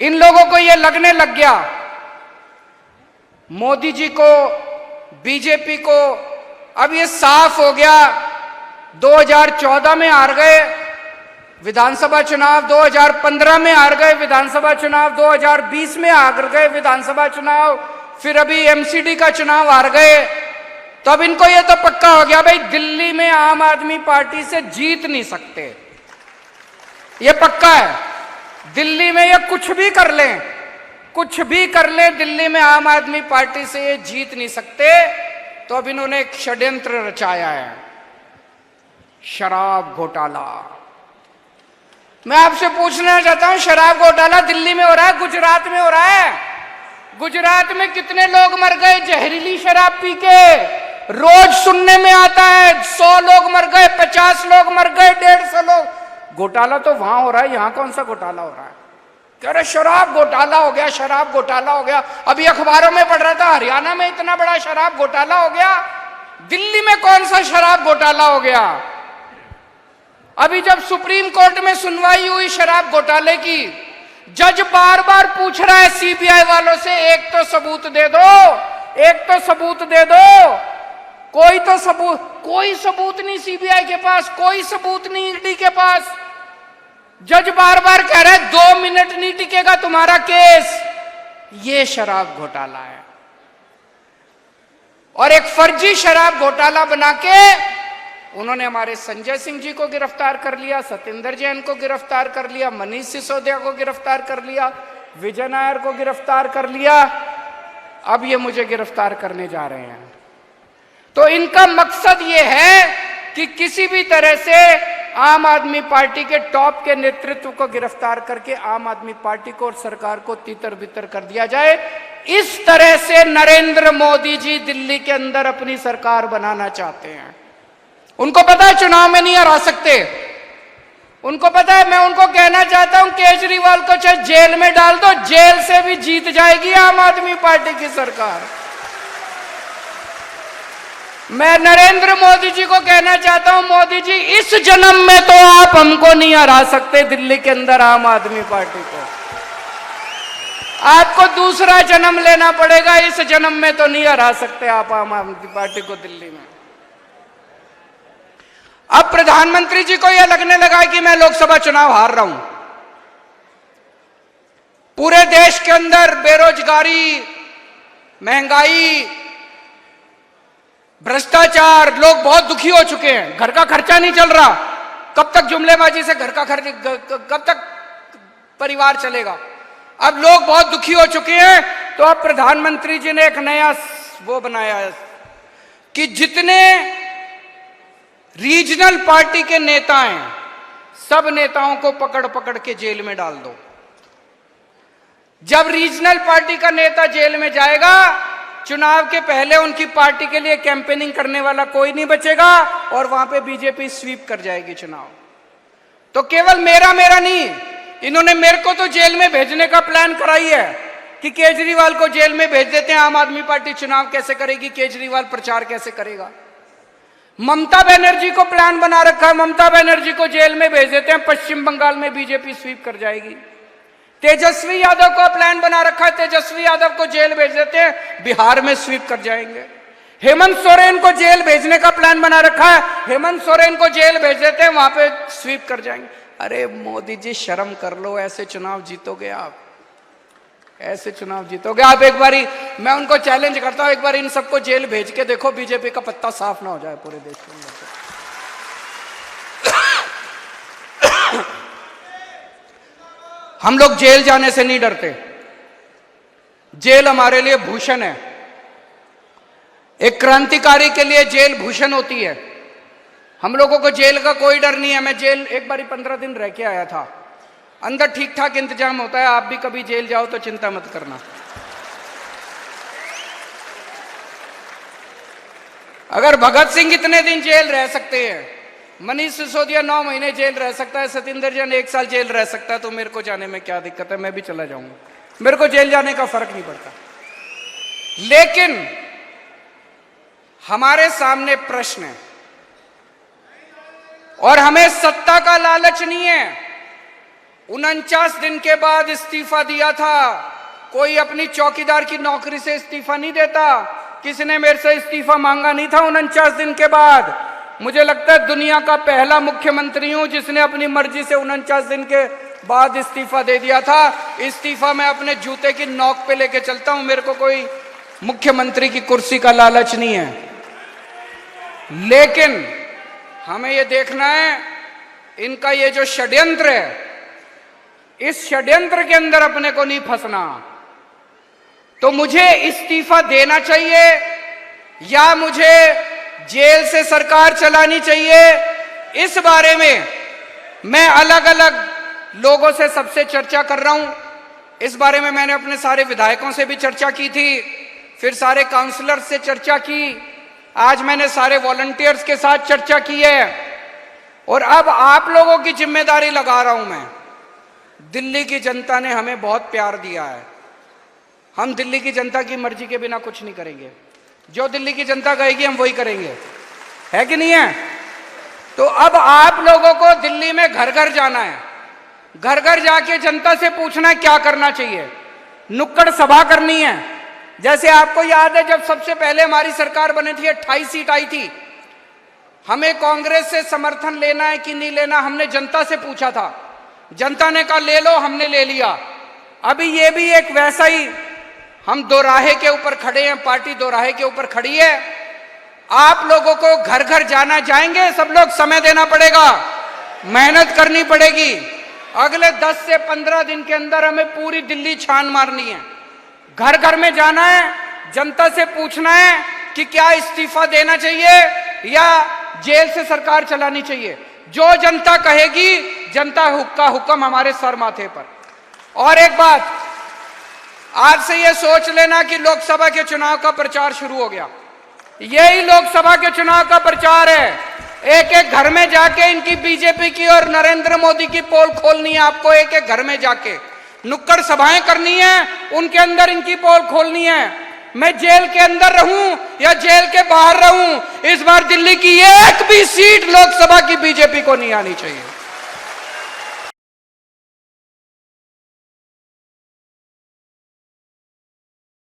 इन लोगों को यह लगने लग गया मोदी जी को, बीजेपी को, अब ये साफ हो गया। 2014 में हार गए विधानसभा चुनाव, 2015 में हार गए विधानसभा चुनाव, 2020 में हार गए विधानसभा चुनाव, फिर अभी एमसीडी का चुनाव हार गए। तो अब इनको ये तो पक्का हो गया भाई दिल्ली में आम आदमी पार्टी से जीत नहीं सकते, ये पक्का है। दिल्ली में ये कुछ भी कर लें, कुछ भी कर लें, दिल्ली में आम आदमी पार्टी से ये जीत नहीं सकते। तो अब इन्होंने एक षड्यंत्र रचाया है, शराब घोटाला। मैं आपसे पूछना चाहता हूं, शराब घोटाला दिल्ली में हो रहा है, गुजरात में हो रहा है। गुजरात में कितने लोग मर गए जहरीली शराब पी के, रोज सुनने में आता है 100 लोग मर गए, 50 लोग मर गए, 150 लोग। घोटाला तो वहां हो रहा है, यहां कौन सा घोटाला हो रहा है? कह रहे शराब घोटाला हो गया, शराब घोटाला हो गया। अभी अखबारों में पढ़ रहा था हरियाणा में इतना बड़ा शराब घोटाला हो गया, दिल्ली में कौन सा शराब घोटाला हो गया? अभी जब सुप्रीम कोर्ट में सुनवाई हुई शराब घोटाले की, जज बार बार पूछ रहा है सीबीआई वालों से, एक तो सबूत दे दो, एक तो सबूत दे दो। कोई तो सबूत, कोई सबूत नहीं सीबीआई के पास, कोई सबूत नहीं ईडी के पास। जज बार बार कह रहे 2 मिनट नहीं टिकेगा तुम्हारा केस। ये शराब घोटाला है। और एक फर्जी शराब घोटाला बना के उन्होंने हमारे संजय सिंह जी को गिरफ्तार कर लिया, सत्येंद्र जैन को गिरफ्तार कर लिया, मनीष सिसोदिया को गिरफ्तार कर लिया, विजय नायर को गिरफ्तार कर लिया, अब ये मुझे गिरफ्तार करने जा रहे हैं। तो इनका मकसद ये है कि किसी भी तरह से आम आदमी पार्टी के टॉप के नेतृत्व को गिरफ्तार करके आम आदमी पार्टी को और सरकार को तितर बितर कर दिया जाए। इस तरह से नरेंद्र मोदी जी दिल्ली के अंदर अपनी सरकार बनाना चाहते हैं। उनको पता है चुनाव में नहीं हरा सकते, उनको पता है। मैं उनको कहना चाहता हूं केजरीवाल को चाहे जेल में डाल दो, जेल से भी जीत जाएगी आम आदमी पार्टी की सरकार। मैं नरेंद्र मोदी जी को कहना चाहता हूं, मोदी जी इस जन्म में तो आप हमको नहीं हरा सकते दिल्ली के अंदर आम आदमी पार्टी को। आपको दूसरा जन्म लेना पड़ेगा, इस जन्म में तो नहीं हरा सकते आप आम आदमी पार्टी को दिल्ली में। अब प्रधानमंत्री जी को यह लगने लगा कि मैं लोकसभा चुनाव हार रहा हूं। पूरे देश के अंदर बेरोजगारी, महंगाई, भ्रष्टाचार, लोग बहुत दुखी हो चुके हैं। घर का खर्चा नहीं चल रहा, कब तक जुमलेबाजी से घर का खर्च, कब तक परिवार चलेगा? अब लोग बहुत दुखी हो चुके हैं। तो अब प्रधानमंत्री जी ने एक नया वो बनाया है कि जितने रीजनल पार्टी के नेता हैं, सब नेताओं को पकड़ पकड़ के जेल में डाल दो। जब रीजनल पार्टी का नेता जेल में जाएगा, चुनाव के पहले उनकी पार्टी के लिए कैंपेनिंग करने वाला कोई नहीं बचेगा और वहां पे बीजेपी स्वीप कर जाएगी चुनाव। तो केवल मेरा नहीं, इन्होंने मेरे को तो जेल में भेजने का प्लान कराई है कि केजरीवाल को जेल में भेज देते हैं। आम आदमी पार्टी चुनाव कैसे करेगी, केजरीवाल प्रचार कैसे करेगा? ममता बनर्जी को प्लान बना रखा है, ममता बनर्जी को जेल में भेज देते हैं, पश्चिम बंगाल में बीजेपी स्वीप कर जाएगी। तेजस्वी यादव का प्लान बना रखा है, तेजस्वी यादव को जेल भेज देते हैं, बिहार में स्वीप कर जाएंगे। हेमंत सोरेन को जेल भेजने का प्लान बना रखा है, हेमंत सोरेन को जेल भेज देते हैं, वहां पे स्वीप कर जाएंगे। अरे मोदी जी शर्म कर लो, ऐसे चुनाव जीतोगे आप, ऐसे चुनाव जीतोगे आप। एक बारी मैं उनको चैलेंज करता हूं, एक बार इन सबको जेल भेज के देखो, बीजेपी का पत्ता साफ ना हो जाए पूरे देश के अंदर। हम लोग जेल जाने से नहीं डरते, जेल हमारे लिए भूषण है। एक क्रांतिकारी के लिए जेल भूषण होती है। हम लोगों को जेल का कोई डर नहीं है। मैं जेल एक बारी 15 दिन रह के आया था, अंदर ठीक ठाक इंतजाम होता है। आप भी कभी जेल जाओ तो चिंता मत करना। अगर भगत सिंह इतने दिन जेल रह सकते हैं, मनीष सिसोदिया 9 महीने जेल रह सकता है, सत्येंद्र जैन 1 साल जेल रह सकता है, तो मेरे को जाने में क्या दिक्कत है? मैं भी चला जाऊंगा, मेरे को जेल जाने का फर्क नहीं पड़ता। लेकिन हमारे सामने प्रश्न है और हमें सत्ता का लालच नहीं है। 49 दिन के बाद इस्तीफा दिया था। कोई अपनी चौकीदार की नौकरी से इस्तीफा नहीं देता। किसी ने मेरे से इस्तीफा मांगा नहीं था 49 दिन के बाद। मुझे लगता है दुनिया का पहला मुख्यमंत्री हूं जिसने अपनी मर्जी से 49 दिन के बाद इस्तीफा दे दिया था। इस्तीफा मैं अपने जूते की नोक पे लेके चलता हूं। मेरे को कोई मुख्यमंत्री की कुर्सी का लालच नहीं है। लेकिन हमें यह देखना है इनका ये जो षड्यंत्र है, इस षड्यंत्र के अंदर अपने को नहीं फंसना। तो मुझे इस्तीफा देना चाहिए या मुझे जेल से सरकार चलानी चाहिए, इस बारे में मैं अलग अलग लोगों से सबसे चर्चा कर रहा हूं। इस बारे में मैंने अपने सारे विधायकों से भी चर्चा की थी, फिर सारे काउंसलर से चर्चा की, आज मैंने सारे वॉलंटियर्स के साथ चर्चा की है और अब आप लोगों की जिम्मेदारी लगा रहा हूं मैं। दिल्ली की जनता ने हमें बहुत प्यार दिया है। हम दिल्ली की जनता की मर्जी के बिना कुछ नहीं करेंगे। जो दिल्ली की जनता कहेगी हम वही करेंगे, है कि नहीं है? तो अब आप लोगों को दिल्ली में घर घर जाना है। घर घर जाके जनता से पूछना है क्या करना चाहिए। नुक्कड़ सभा करनी है। जैसे आपको याद है जब सबसे पहले हमारी सरकार बनी थी 28 सीट आई थी, हमें कांग्रेस से समर्थन लेना है कि नहीं लेना, हमने जनता से पूछा था। जनता ने कहा ले लो, हमने ले लिया। अभी ये भी एक वैसा ही, हम दोराहे के ऊपर खड़े हैं, पार्टी दोराहे के ऊपर खड़ी है। आप लोगों को घर घर जाना, जाएंगे सब लोग, समय देना पड़ेगा, मेहनत करनी पड़ेगी। अगले 10 से 15 दिन के अंदर हमें पूरी दिल्ली छान मारनी है। घर घर में जाना है, जनता से पूछना है कि क्या इस्तीफा देना चाहिए या जेल से सरकार चलानी चाहिए। जो जनता कहेगी, जनता का हुक्म हमारे सर माथे पर। और एक बात, आज से ये सोच लेना कि लोकसभा के चुनाव का प्रचार शुरू हो गया। यही लोकसभा के चुनाव का प्रचार है। एक एक घर में जाके इनकी बीजेपी की और नरेंद्र मोदी की पोल खोलनी है। आपको एक एक घर में जाके नुक्कड़ सभाएं करनी है, उनके अंदर इनकी पोल खोलनी है। मैं जेल के अंदर रहूं या जेल के बाहर रहूं, इस बार दिल्ली की एक भी सीट लोकसभा की बीजेपी को नहीं आनी चाहिए।